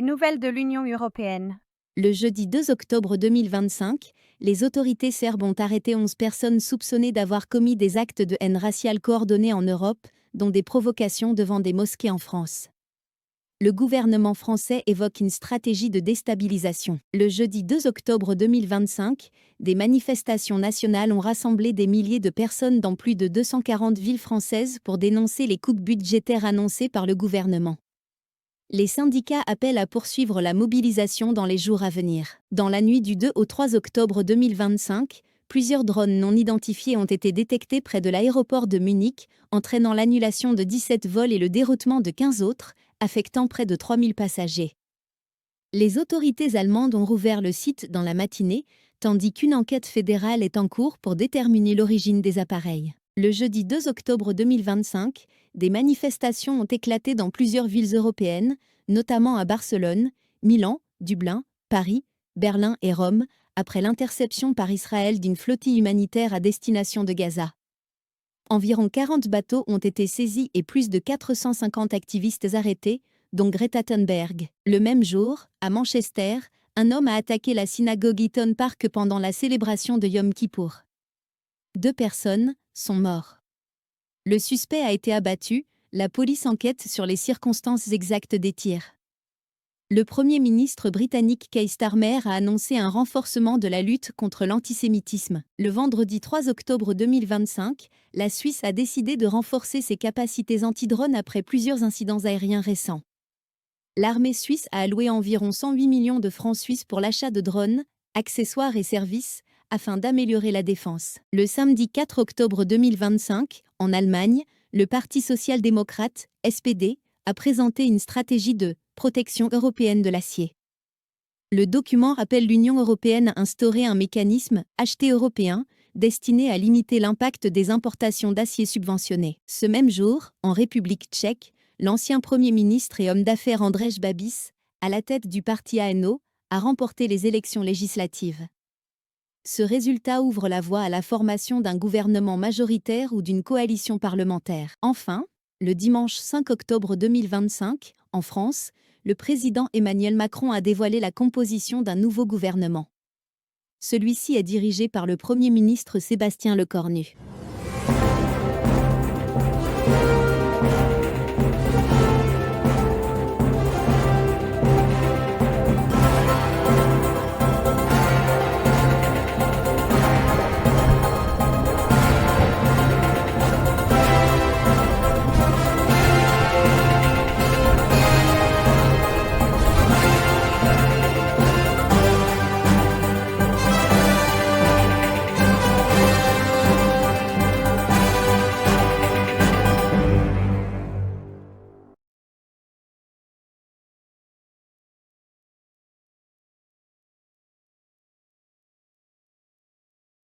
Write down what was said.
les nouvelles de l'Union européenne. Le jeudi 2 octobre 2025, les autorités serbes ont arrêté 11 personnes soupçonnées d'avoir commis des actes de haine raciale coordonnés en Europe, dont des provocations devant des mosquées en France. Le gouvernement français évoque une stratégie de déstabilisation. Le jeudi 2 octobre 2025, des manifestations nationales ont rassemblé des milliers de personnes dans plus de 240 villes françaises pour dénoncer les coupes budgétaires annoncées par le gouvernement. Les syndicats appellent à poursuivre la mobilisation dans les jours à venir. Dans la nuit du 2 au 3 octobre 2025, plusieurs drones non identifiés ont été détectés près de l'aéroport de Munich, entraînant l'annulation de 17 vols et le déroutement de 15 autres, affectant près de 3000 passagers. Les autorités allemandes ont rouvert le site dans la matinée, tandis qu'une enquête fédérale est en cours pour déterminer l'origine des appareils. Le jeudi 2 octobre 2025, des manifestations ont éclaté dans plusieurs villes européennes, notamment à Barcelone, Milan, Dublin, Paris, Berlin et Rome, après l'interception par Israël d'une flottille humanitaire à destination de Gaza. Environ 40 bateaux ont été saisis et plus de 450 activistes arrêtés, dont Greta Thunberg. Le même jour, à Manchester, un homme a attaqué la synagogue Eaton Park pendant la célébration de Yom Kippour. 2 personnes sont mortes. Le suspect a été abattu, la police enquête sur les circonstances exactes des tirs. Le Premier ministre britannique Keir Starmer a annoncé un renforcement de la lutte contre l'antisémitisme. Le vendredi 3 octobre 2025, la Suisse a décidé de renforcer ses capacités anti-drones après plusieurs incidents aériens récents. L'armée suisse a alloué environ 108 millions de francs suisses pour l'achat de drones, accessoires et services, afin d'améliorer la défense. Le samedi 4 octobre 2025, en Allemagne, le Parti social-démocrate, SPD, a présenté une stratégie de protection européenne de l'acier. Le document rappelle l'Union européenne à instaurer un mécanisme acheté européen destiné à limiter l'impact des importations d'acier subventionnées. Ce même jour, en République tchèque, l'ancien Premier ministre et homme d'affaires Andrej Babis, à la tête du parti ANO, a remporté les élections législatives. Ce résultat ouvre la voie à la formation d'un gouvernement majoritaire ou d'une coalition parlementaire. Enfin, le dimanche 5 octobre 2025, en France, le président Emmanuel Macron a dévoilé la composition d'un nouveau gouvernement. Celui-ci est dirigé par le Premier ministre Sébastien Lecornu.